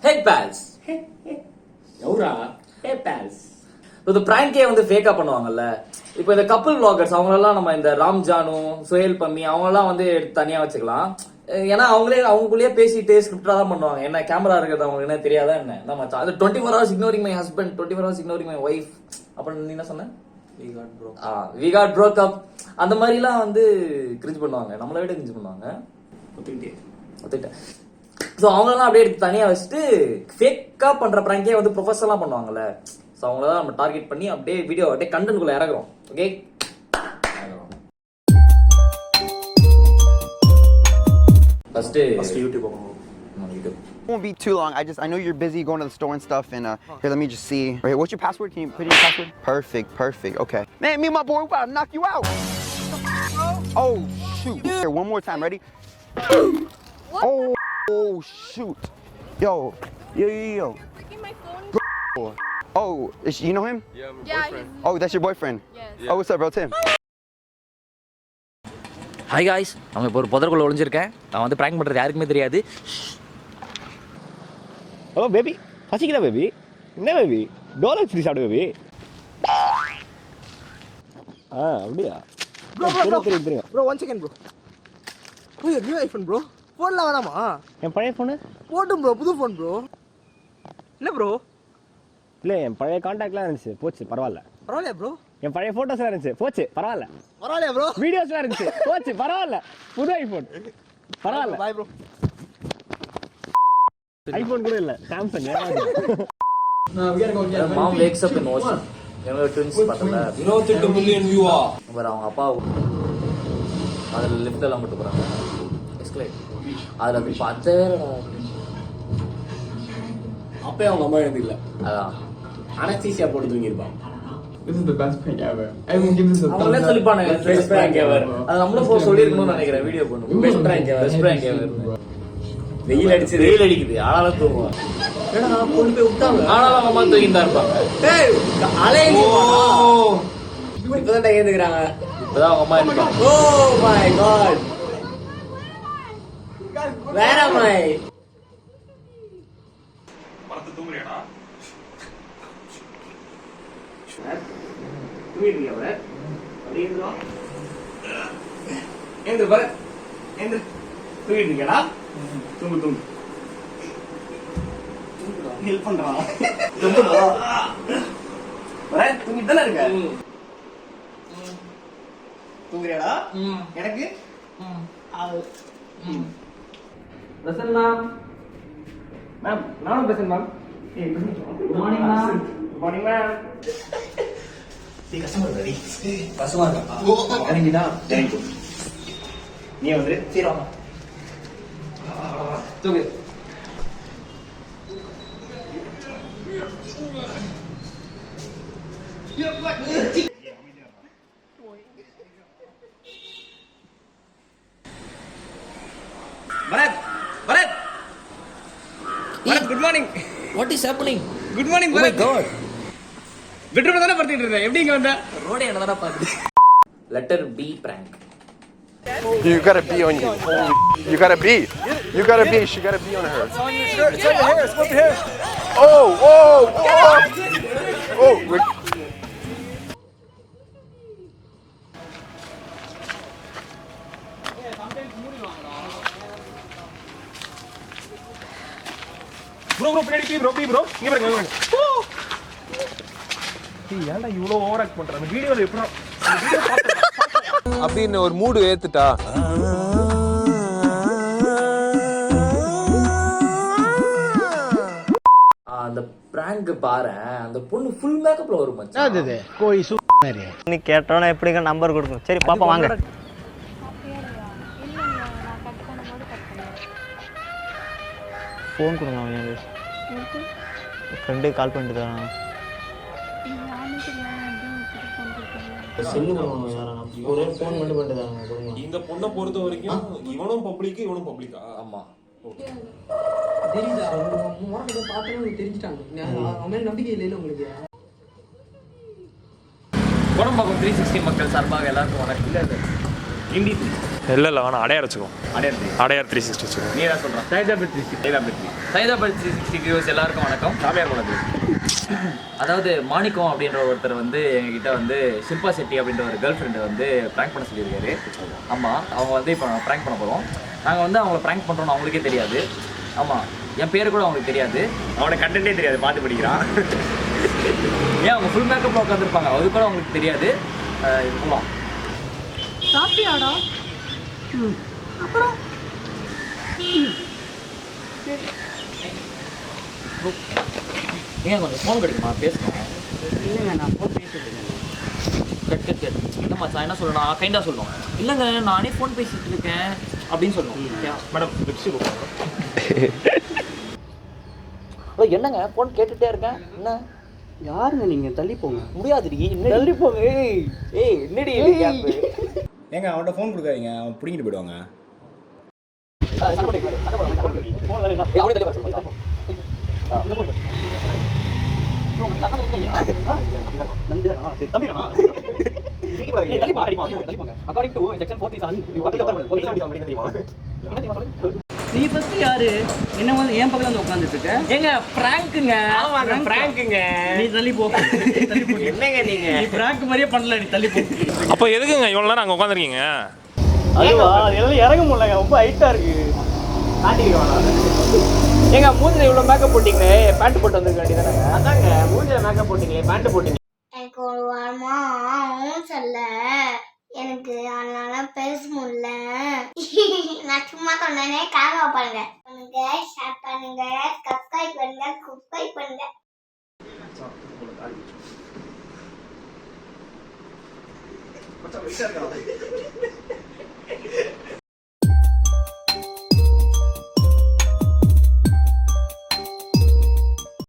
Hey pals. எவ்வளா? Hey pals. இந்த பிராங்கே வந்து ஃபேக்கா பண்ணுவாங்கல்ல. இப்போ இந்த கப்புள் vloggers அவங்களெல்லாம் நம்ம இந்த ராம் ஜானு, சுஹேல் பம்மி அவங்களெல்லாம் வந்து தனியா வச்சுக்கலாம். ஏன்னா அவங்களுக்குள்ளேயே பேசிட்டு ஸ்கிரிப்டா தான் பண்ணுவாங்க. என்ன கேமரா இருக்கிறது அவங்களுக்கு என்ன தெரியாதா என்ன? நம்ம அது 24 hours ignoring my husband, 24 hours ignoring my wife. அப்புறம் நீ என்ன சொன்ன? We got broke up. அந்த மாதிரிலாம் வந்து கிரிஞ்ச் பண்ணுவாங்க. நம்மளை விட கிரிஞ்ச் பண்ணுவாங்க. ஒத்துக்கிட்டேன். ஸோ அவங்களெல்லாம் அப்படியே எடுத்து தனியாக வச்சுட்டு ஃபேக்காக பண்ணுற ப்ராங்கே வந்து ப்ரொஃபஷனலாக பண்ணுவாங்கல்ல. ஸோ அவங்கள தான் நம்ம டார்கெட் பண்ணி அப்படியே வீடியோ அப்படியே கண்டென்ட்குள்ளே இறங்குறோம். Okay, first YouTube YouTube. Won't be too long. I know you're busy going to the store and stuff. And here, let me just see. Wait, what's your password? Can you put in your password? Perfect. Okay. Man, me and my boy, we about to knock you out. Oh shoot! Here, one more time. Ready? Oh shoot! Yo. Freaking my phone. Oh, you know him? Yeah, my boyfriend. Oh, that's your boyfriend? Yes. Yeah. Oh, what's up, bro? Tim. Hi guys, அவங்க இப்போ ஒரு புதற்குள்ள ஒளிஞ்சிருக்கேன். நான் வந்து prank பண்ணுறது யாருக்குமே தெரியாது. Hello baby, பசிக்கல baby. என்ன பேபி? டோலக்ஸ் ஃப்ரீ சாப்பிடு பேபி. அப்படியா? தெரியும். Bro, 1 second bro. Bro, your new iPhone bro. போன்ல வேணாமா? என் பழைய ஃபோனு? போட்டும் bro, புது ஃபோன் bro. இல்ல bro. இல்லை, என் பழைய கான்டாக்ட்லாம் இருந்துச்சு, போச்சு, பரவாயில்ல. பரவாயில்லையா bro? என் பழைய ஃபோட்டோஸ்லாம் இருந்துச்சு, போச்சு, பரவாயில்ல. பரவாயில்லையா bro? வீடியோஸ்லாம் இருந்துச்சு, போச்சு, பரவாயில்ல. புது ஐஃபோன், பரவாயில்ல. Bye bro. ஐஃபோன் கூட இல்லை, Samsung. Mom wakes up in ocean. என்னோட ட்வின்ஸ் பார்த்தல 28 மில்லியன் வியூவா. அவர் அவங்க அப்பா அதில் லிஃப்ட் எல்லாம் போட்டு போகிறாங்க. எஸ்கலேட் அதில் அப்படி பார்த்தே அப்பயே அவங்க அம்மா எழுந்தில்ல, அதான் அனஸ்தீசியா போட்டு தூங்கியிருப்பான். This is the best prank ever. Everyone give this a அவங்களே thumbs up. சொல்லிப்பானுங்க பெஸ்ட் பிராங்க் எவர். அது நம்மளும் போய் சொல்லிருக்கணும்னு நினைக்கிறேன். வீடியோ பண்ணுவோம். பெஸ்ட் பிராங்க் எவர். வெயில் அடிக்குது, ஆனாலும் தூங்குவான். ஏன்னா கொண்டு போய் விட்டாங்க, ஆனாலும் அம்மா தூங்கிட்டு தான் இருப்பாங்க. இப்பதான் ஏந்துக்கிறாங்க. இப்பதான் அவங்க அம்மா இருப்பாங்க. Oh my god. வேற மை தூங்கு ஹெல்ப் பண்றான். தூங்கிட்டு தானே இருக்க? தூங்குறியாடா? எனக்கு பிரசன்னா மேம், நானும் Prasan ma'am. Good morning ma'am. Good morning ma'am. Customer ready. Customer இருக்கா? இறங்கினா தேங்க் யூ. நீ வந்து சரி வாங்க. தூங்கு. Bharath, good morning. What is happening? Good morning Oh my Bharath. god. பெட்ரூம்ல தானே படுத்திட்டு இருந்தேன், எப்படி இங்க வந்த? ரோடே என்னடா பாக்குது. Letter B prank. You gotta be on you. You gotta be. You gotta be. She gotta be on her. It's on your shirt. It's on your hair. It's on your hair. Oh. Bro பின்னாடி bro இங்க பாருங்க. ஏன்டா இவ்வளோ over act பண்ற? அந்த வீடியோல எப்படா அப்படின்னு ஒரு மூடு ஏத்துட்டா. அந்த பிராங்க் பாரு, அந்த பொண்ணு ஃபுல் மேக்கப்ல வரும் மச்சான். அது கோய் சூ மாதிரி. நீ கேட்டோன்னா எப்படிங்க நம்பர் கொடுக்கணும்? சரி பாப்பா வாங்க. ஃபோன் கொடுங்க அவன் ஃப்ரெண்டுக்கு கால் பண்ணிட்டு தான். செல்லு கொடுங்க யாரா, ஒரே ஃபோன் மட்டும் பண்ணிட்டு தாங்க கொடுங்க. இந்த பொண்ணை பொறுத்த வரைக்கும் இவனும் பப்ளிக்கா. ஆமா, தெரியுதா? உங்க பார்த்தா தெரிஞ்சிட்டாங்க. அவன் நம்பிக்கை இல்லைல உங்களுக்கு. குணம்பாக்கம் 360 மக்கள் சார்பாக எல்லாருக்கும் வணக்கம். இல்லை இண்டி இல்லை இல்லை வேணாம் அடையார் வச்சுக்கோ. அடையார் அடையார் 360 வச்சுக்கோ. நீ என்ன சொல்கிறேன்? சைதாபேட் 360. சைதாபேட் 360 வியூஸ் எல்லாருக்கும் வணக்கம். சாமியார் குளத்து. அதாவது மாணிக்கம் அப்படின்ற ஒருத்தர் வந்து எங்ககிட்ட வந்து ஷில்பா செட்டி அப்படின்ற ஒரு கேர்ள் ஃப்ரெண்டை வந்து ப்ராங்க் பண்ண சொல்லியிருக்காரு. ஆமாம், அவங்க வந்து இப்போ ப்ராங்க் பண்ண போகிறோம். நாங்கள் வந்து அவங்கள ப்ராங்க் பண்ணுறோன்னு அவங்களுக்கே தெரியாது. ஆமாம், என் பேர் கூட அவங்களுக்கு தெரியாது. அவனுக்கு கண்டென்ட்டே தெரியாது, பார்த்து படிக்கிறான். ஏன் அவங்க ஃபுல் மேக்கப்பில் உட்காந்துருப்பாங்க, அது கூட அவங்களுக்கு தெரியாது. இது போகலாம். சாப்பிட்டியாடா? அப்புறம் ஏன் கொஞ்சம் ஃபோன் கிடைக்குமா, பேசணும். இல்லைங்க, நான் ஃபோன் பேசிட்டு இருக்கேன். கட்டு இல்லை மச்சான், என்ன சொல்லணும், கைண்டாக சொல்லணும். இல்லைங்க நானே ஃபோன் பேசிகிட்டு இருக்கேன் அப்படின்னு சொல்லணும். மேடம் லிப்ஸ்டிக் என்னங்க ஃபோன் கேட்டுகிட்டே இருக்கேன். என்ன யாருங்க நீங்க? தள்ளி போங்க. முடியாதுடி, என்ன தள்ளி போங்க. ஏய் என்னடி இது கேப்பு? ஏங்க அவன்கிட்ட ஃபோன் கொடுக்காதீங்க, அவன் பிடிங்கிட்டு போயிடுவாங்க. நீ ஃபர்ஸ்ட் யாரு? என்ன வந்து என் பக்கத்துல வந்து உட்கார்ந்துட்டு இருக்க? ஏங்க பிராங்க்குங்க. ஆமாங்க பிராங்க்குங்க. நீ தள்ளி போ. தள்ளி போ. என்னங்க நீங்க? நீ பிராங்க் மாதிரியே பண்ணல, நீ தள்ளி போ. அப்போ எதுக்குங்க இவ்வளோ நேரம் அங்கே உட்காந்துருக்கீங்க? அதுவா, எல்லாம் இறங்க முடியலங்க, ரொம்ப ஹைட்டா இருக்கு. ஏங்க மூஞ்சில இவ்வளோ மேக்கப் போட்டிங்களே, பேண்ட் போட்டு வந்துருக்க வேண்டியதானங்க? அதாங்க மூஞ்சில மேக்கப் போட்டீங்களே, பேண்ட் போட்டீங்க. எனக்கு ஒரு வாரமா சொல்ல எனக்கு அதனால பேச முடியல. நான் சும்மா சொன்னேனே, காக பாருங்க. ஷேர் பண்ணுங்க, சப்ஸ்கிரைப் பண்ணுங்க, சப்ஸ்கிரைப் பண்ணுங்க. மச்சான் வெயிட்டா இருக்கா?